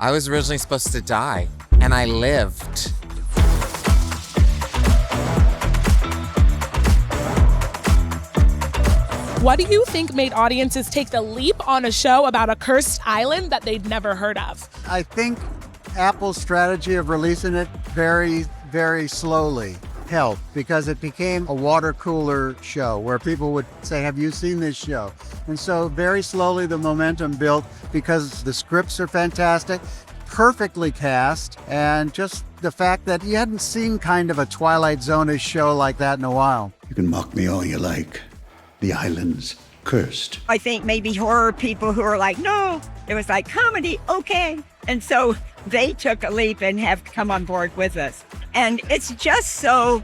I was originally supposed to die, and I lived. What do you think made audiences take the leap on a show about a cursed island that they'd never heard of? I think Apple's strategy of releasing it very, very slowly helped because it became a water cooler show where people would say, have you seen this show? And so very slowly the momentum built because the scripts are fantastic, perfectly cast, and just the fact that you hadn't seen kind of a Twilight Zone-ish show like that in a while. You can mock me all you like. The island's cursed. I think maybe horror people who are like, no, it was like comedy, okay. And so they took a leap and have come on board with us. And it's just so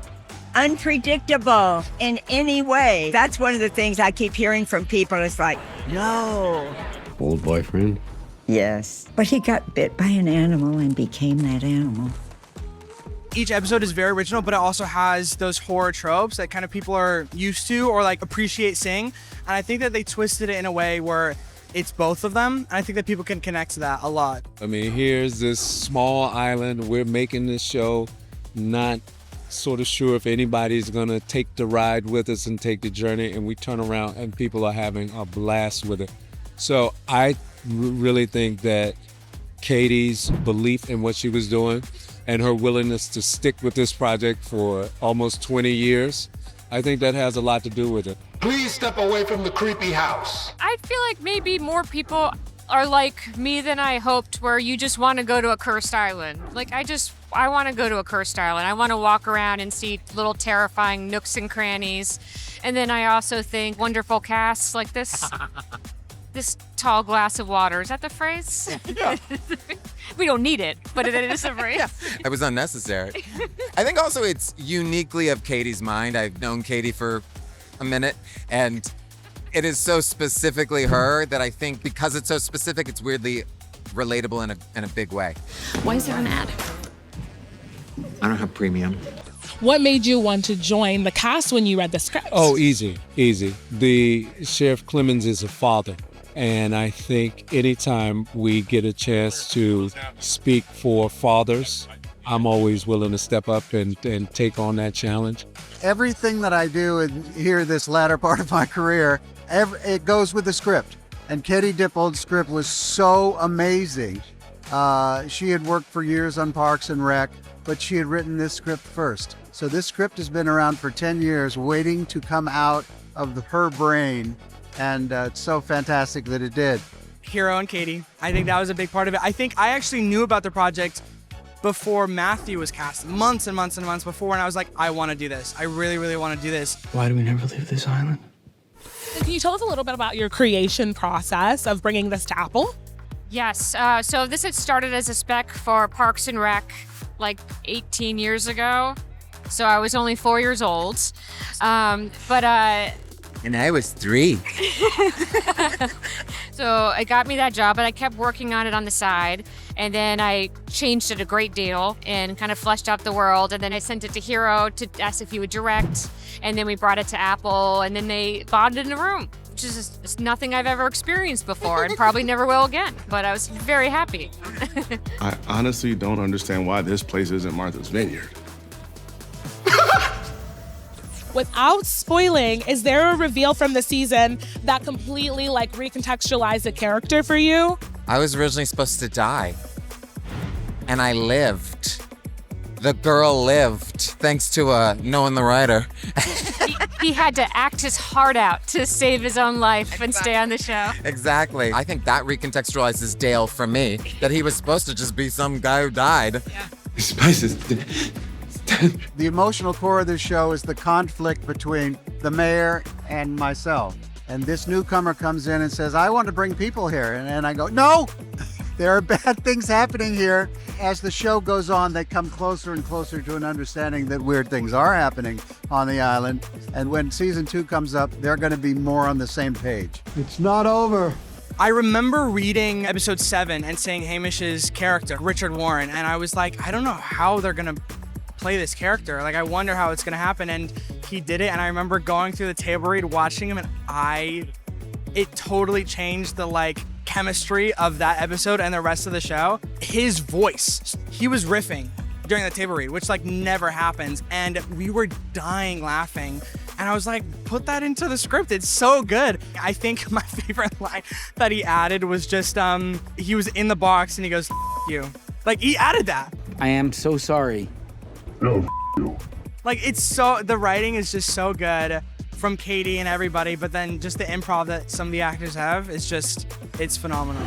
unpredictable in any way. That's one of the things I keep hearing from people. It's like, no. Old boyfriend? Yes. But he got bit by an animal and became that animal. Each episode is very original, but it also has those horror tropes that kind of people are used to or like appreciate seeing. And I think that they twisted it in a way where it's both of them. And I think that people can connect to that a lot. I mean, here's this small island. We're making this show, not sort of sure if anybody's gonna take the ride with us and take the journey, and we turn around and people are having a blast with it. So I really think that Katie's belief in what she was doing and her willingness to stick with this project for almost 20 years, I think that has a lot to do with it. Please step away from the creepy house. I feel like maybe more people are like me than I hoped, where you just want to go to a cursed island. Like, I want to go to a cursed island. I want to walk around and see little terrifying nooks and crannies. And then I also think wonderful casts like this. This tall glass of water. Is that the phrase? Yeah. We don't need it, but it is a phrase. Yeah, it was unnecessary. I think also it's uniquely of Katie's mind. I've known Katie for a minute, and it is so specifically her that I think because it's so specific, it's weirdly relatable in a big way. Why is there an ad? I don't have premium. What made you want to join the cast when you read the script? Oh, easy. The Sheriff Clemens is a father. And I think anytime we get a chance to speak for fathers, I'm always willing to step up and take on that challenge. Everything that I do in here, this latter part of my career, it goes with the script. And Katie Dippold's script was so amazing. She had worked for years on Parks and Rec, but she had written this script first. So this script has been around for 10 years, waiting to come out of her brain. And it's so fantastic that it did. Hero and Katie, I think that was a big part of it. I think I actually knew about the project before Matthew was cast, months and months and months before, and I was like, I want to do this. I really, really want to do this. Why do we never leave this island? Can you tell us a little bit about your creation process of bringing this to Apple? Yes. So this had started as a spec for Parks and Rec like 18 years ago. So I was only 4 years old. And I was 3. So it got me that job, but I kept working on it on the side. And then I changed it a great deal and kind of fleshed out the world. And then I sent it to Hero to ask if he would direct. And then we brought it to Apple, and then they bonded in a room, which is just nothing I've ever experienced before and probably never will again. But I was very happy. I honestly don't understand why this place isn't Martha's Vineyard. Without spoiling, is there a reveal from the season that completely recontextualized the character for you? I was originally supposed to die, and I lived. The girl lived, thanks to knowing the writer. He had to act his heart out to save his own life and stay on the show. Exactly. I think that recontextualizes Dale for me, that he was supposed to just be some guy who died. Yeah. This place is... The emotional core of this show is the conflict between the mayor and myself. And this newcomer comes in and says, I want to bring people here. And I go, no, there are bad things happening here. As the show goes on, they come closer and closer to an understanding that weird things are happening on the island. And when season 2 comes up, they're going to be more on the same page. It's not over. I remember reading episode 7 and saying Hamish's character, Richard Warren, and I was like, I don't know how they're going to play this character. Like, I wonder how it's gonna happen. And he did it. And I remember going through the table read, watching him, and it totally changed the chemistry of that episode and the rest of the show. His voice, he was riffing during the table read, which like never happens. And we were dying laughing. And I was like, put that into the script. It's so good. I think my favorite line that he added was just, he was in the box and he goes, "F you." Like, he added that. I am so sorry. Like, it's so, the writing is just so good from Katie and everybody, but then just the improv that some of the actors have is just, it's phenomenal.